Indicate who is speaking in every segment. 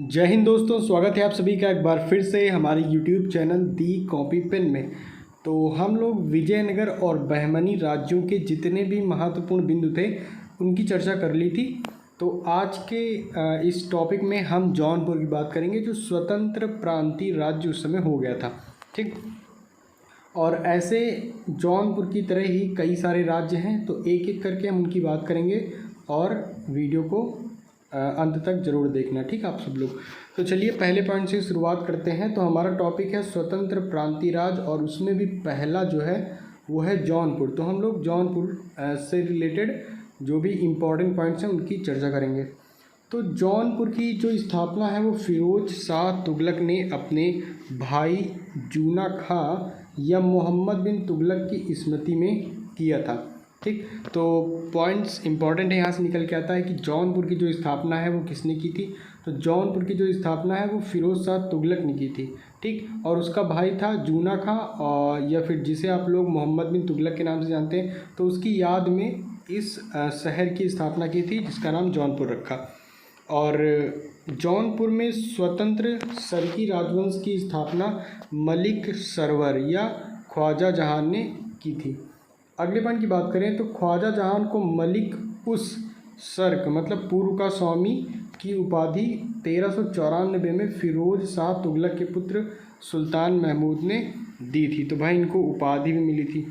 Speaker 1: जय हिंद दोस्तों, स्वागत है आप सभी का एक बार फिर से हमारे YouTube चैनल दी कॉपी पेन में। तो हम लोग विजयनगर और बहमनी राज्यों के जितने भी महत्वपूर्ण बिंदु थे उनकी चर्चा कर ली थी। तो आज के इस टॉपिक में हम जौनपुर की बात करेंगे, जो स्वतंत्र प्रांतीय राज्य उस समय हो गया था। ठीक, और ऐसे जौनपुर की तरह ही कई सारे राज्य हैं, तो एक एक करके हम उनकी बात करेंगे और वीडियो को अंत तक ज़रूर देखना। ठीक, आप सब लोग। तो चलिए पहले पॉइंट से शुरुआत करते हैं। तो हमारा टॉपिक है स्वतंत्र प्रांतीय राज्य, और उसमें भी पहला जो है वो है जौनपुर। तो हम लोग जौनपुर से रिलेटेड जो भी इम्पोर्टेंट पॉइंट्स हैं उनकी चर्चा करेंगे। तो जौनपुर की जो स्थापना है वो फिरोज शाह तुगलक ने अपने भाई जूना खां या मोहम्मद बिन तुगलक की स्मृति में किया था। ठीक, तो पॉइंट्स इंपॉर्टेंट है, यहाँ से निकल के आता है कि जौनपुर की जो स्थापना है वो किसने की थी। तो जौनपुर की जो स्थापना है वो फिरोज शाह तुगलक ने की थी। ठीक, और उसका भाई था जूना खां, और या फिर जिसे आप लोग मोहम्मद बिन तुगलक के नाम से जानते हैं। तो उसकी याद में इस शहर की स्थापना की थी, जिसका नाम जौनपुर रखा। और जौनपुर में स्वतंत्र सरकी राजवंश की स्थापना मलिक सरवर या ख्वाजा जहां ने की थी। अगले पॉइंट की बात करें तो ख्वाजा जहान को मलिक उस सर्क मतलब पूर्व का स्वामी की उपाधि 1394 में फिरोज शाह तुगलक के पुत्र सुल्तान महमूद ने दी थी। तो भाई इनको उपाधि भी मिली थी।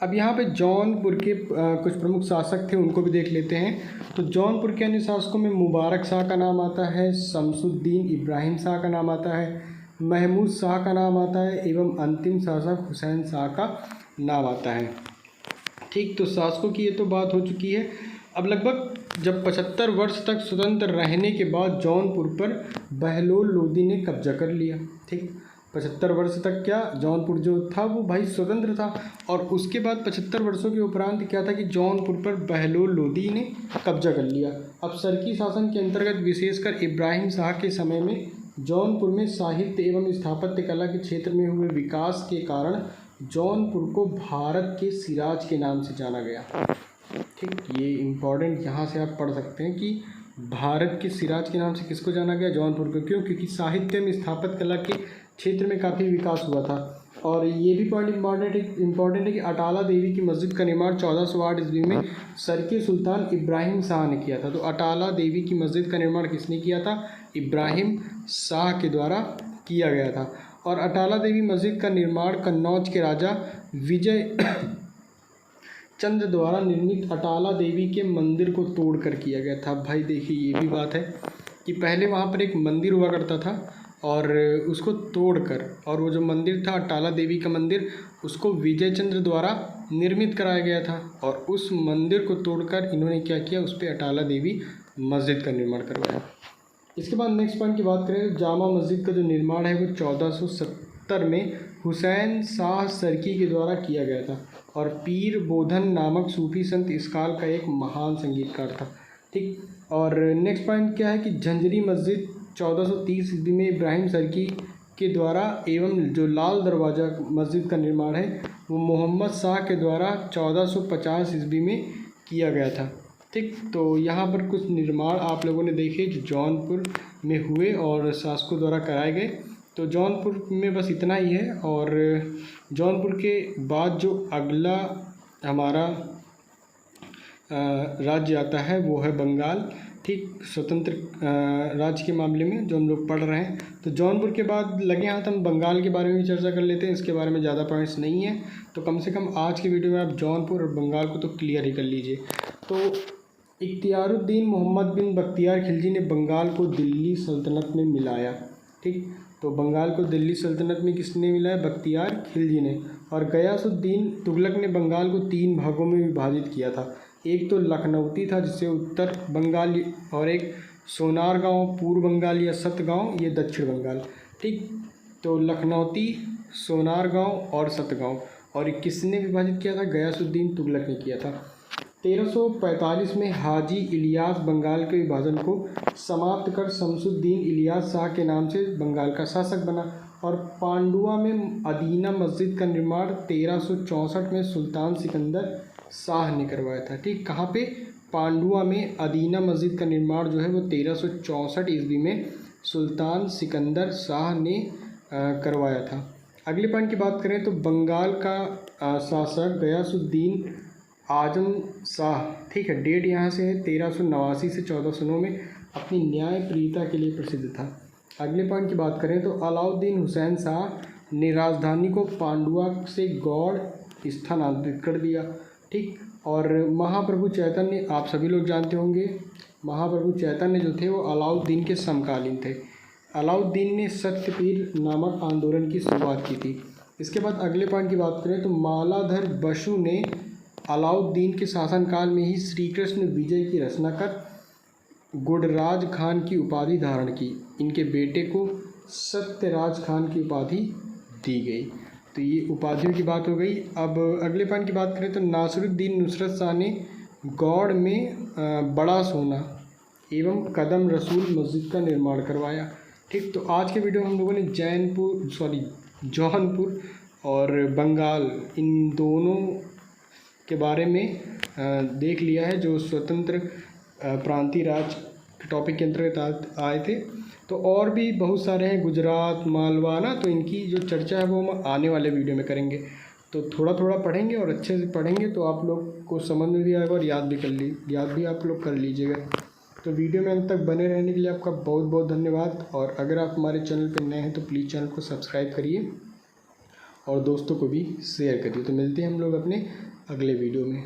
Speaker 1: अब यहाँ पे जौनपुर के कुछ प्रमुख शासक थे, उनको भी देख लेते हैं। तो जौनपुर के अन्य शासकों में मुबारक शाह का नाम आता है, शमसुद्दीन इब्राहिम शाह का नाम आता है, महमूद शाह का नाम आता है, एवं अंतिम शासक हुसैन शाह का नाम आता है। ठीक, तो शासकों की ये तो बात हो चुकी है। अब लगभग जब 75 वर्ष तक स्वतंत्र रहने के बाद जौनपुर पर बहलोल लोदी ने कब्जा कर लिया। ठीक, 75 वर्ष तक क्या जौनपुर जो था वो भाई स्वतंत्र था, और उसके बाद 75 वर्षों के उपरांत क्या था कि जौनपुर पर बहलोल लोदी ने कब्जा कर लिया। अब सरकी शासन के अंतर्गत विशेषकर इब्राहिम शाह के समय में जौनपुर में साहित्य एवं स्थापत्य कला के क्षेत्र में हुए विकास के कारण जौनपुर को भारत के सिराज के नाम से जाना गया। ठीक, ये इम्पॉर्टेंट यहाँ से आप पढ़ सकते हैं कि भारत के सिराज के नाम से किसको जाना गया, जौनपुर को। क्यों? क्योंकि साहित्य में स्थापत्य कला के क्षेत्र में काफ़ी विकास हुआ था। और ये भी पॉइंट इम्पॉर्टेंट है कि अटाला देवी की मस्जिद का निर्माण 1408 ईस्वी में सरके सुल्तान इब्राहिम शाह ने किया था। तो अटाला देवी की मस्जिद का निर्माण किसने किया था? इब्राहिम शाह के द्वारा किया गया था। और अटाला देवी मस्जिद का निर्माण कन्नौज के राजा विजय चंद्र द्वारा निर्मित अटाला देवी के मंदिर को तोड़कर किया गया था। भाई देखिए, ये भी बात है कि पहले वहाँ पर एक मंदिर हुआ करता था और उसको तोड़कर, और वो जो मंदिर था अटाला देवी का मंदिर, उसको विजय चंद्र द्वारा निर्मित कराया गया था। और उस मंदिर को तोड़कर इन्होंने क्या किया, उस पर अटाला देवी मस्जिद का निर्माण करवाया। इसके बाद नेक्स्ट पॉइंट की बात करें तो जामा मस्जिद का जो निर्माण है वो 1470 में हुसैन शाह सरकी के द्वारा किया गया था। और पीर बोधन नामक सूफी संत इस काल का एक महान संगीतकार था। ठीक, और नेक्स्ट पॉइंट क्या है कि झंझरी मस्जिद 1430 ईस्वी में इब्राहिम सरकी के द्वारा एवं जो लाल दरवाज़ा मस्जिद का निर्माण है वो मोहम्मद शाह के द्वारा 1450 ईस्वी में किया गया था। ठीक, तो यहाँ पर कुछ निर्माण आप लोगों ने देखे जो जौनपुर में हुए और शासकों द्वारा कराए गए। तो जौनपुर में बस इतना ही है। और जौनपुर के बाद जो अगला हमारा राज्य आता है वो है बंगाल। ठीक, स्वतंत्र राज्य के मामले में जो हम लोग पढ़ रहे हैं। तो जौनपुर के बाद लगे हाथ हम बंगाल के बारे में भी चर्चा कर लेते हैं। इसके बारे में ज़्यादा पॉइंट्स नहीं है, तो कम से कम आज की वीडियो में आप जौनपुर और बंगाल को तो क्लियर ही कर लीजिए। तो इख्तियारुद्दीन मोहम्मद बिन बख्तियार खिलजी ने बंगाल को दिल्ली सल्तनत में मिलाया। ठीक, तो बंगाल को दिल्ली सल्तनत में किसने मिलाया? बख्तियार खिलजी ने। और गयासुद्दीन तुगलक ने बंगाल को 3 भागों में विभाजित किया था। एक तो लखनऊती था जिसे उत्तर बंगाल, और एक सोनारगांव पूर्व बंगाल या सतगांव ये दक्षिण बंगाल। ठीक, तो लखनऊती, सोनारगांव और सतगांव, और किसने विभाजित किया था? गयासुद्दीन तुगलक ने किया था। 1345 में हाजी इलियास बंगाल के विभाजन को समाप्त कर शमसुद्दीन इलियास शाह के नाम से बंगाल का शासक बना। और पांडुआ में अदीना मस्जिद का निर्माण 1364 में सुल्तान सिकंदर शाह ने करवाया था। ठीक, कहाँ पे? पांडुआ में अदीना मस्जिद का निर्माण जो है वो 1364 ईस्वी में सुल्तान सिकंदर शाह ने करवाया था। अगले पॉइंट की बात करें तो बंगाल का शासक गयासुद्दीन आजम शाह, ठीक है, डेट यहाँ से है 1389 से 1409 में, अपनी न्यायप्रियता के लिए प्रसिद्ध था। अगले पॉइंट की बात करें तो अलाउद्दीन हुसैन शाह ने राजधानी को पांडुआ से गौड़ स्थानांतरित कर दिया, ठीक। और महाप्रभु चैतन्य, आप सभी लोग जानते होंगे, महाप्रभु चैतन्य जो थे वो अलाउद्दीन के समकालीन थे। अलाउद्दीन ने सत्यपीर नामक आंदोलन की शुरुआत की थी। इसके बाद अगले पॉइंट की बात करें तो मालाधर बसु ने अलाउद्दीन के शासनकाल में ही श्री कृष्ण विजय की रचना कर गुडराज खान की उपाधि धारण की। इनके बेटे को सत्यराज खान की उपाधि दी गई। तो ये उपाधियों की बात हो गई। अब अगले पॉइंट की बात करें तो नासिरुद्दीन नुसरत शाह ने गौड़ में बड़ा सोना एवं कदम रसूल मस्जिद का निर्माण करवाया, ठीक। तो आज के वीडियो में हम लोगों ने जौनपुर और बंगाल इन दोनों के बारे में देख लिया है, जो स्वतंत्र प्रांतीय राज टॉपिक के अंतर्गत आए थे। तो और भी बहुत सारे हैं, गुजरात, मालवा ना, तो इनकी जो चर्चा है वो हम आने वाले वीडियो में करेंगे। तो थोड़ा थोड़ा पढ़ेंगे और अच्छे से पढ़ेंगे तो आप लोग को समझ में भी आएगा और याद भी आप लोग कर लीजिएगा। तो वीडियो में अंत तक बने रहने के लिए आपका बहुत बहुत धन्यवाद। और अगर आप हमारे चैनल पर नए हैं तो प्लीज़ चैनल को सब्सक्राइब करिए और दोस्तों को भी शेयर करिए। तो मिलते हैं हम लोग अपने अगले वीडियो में।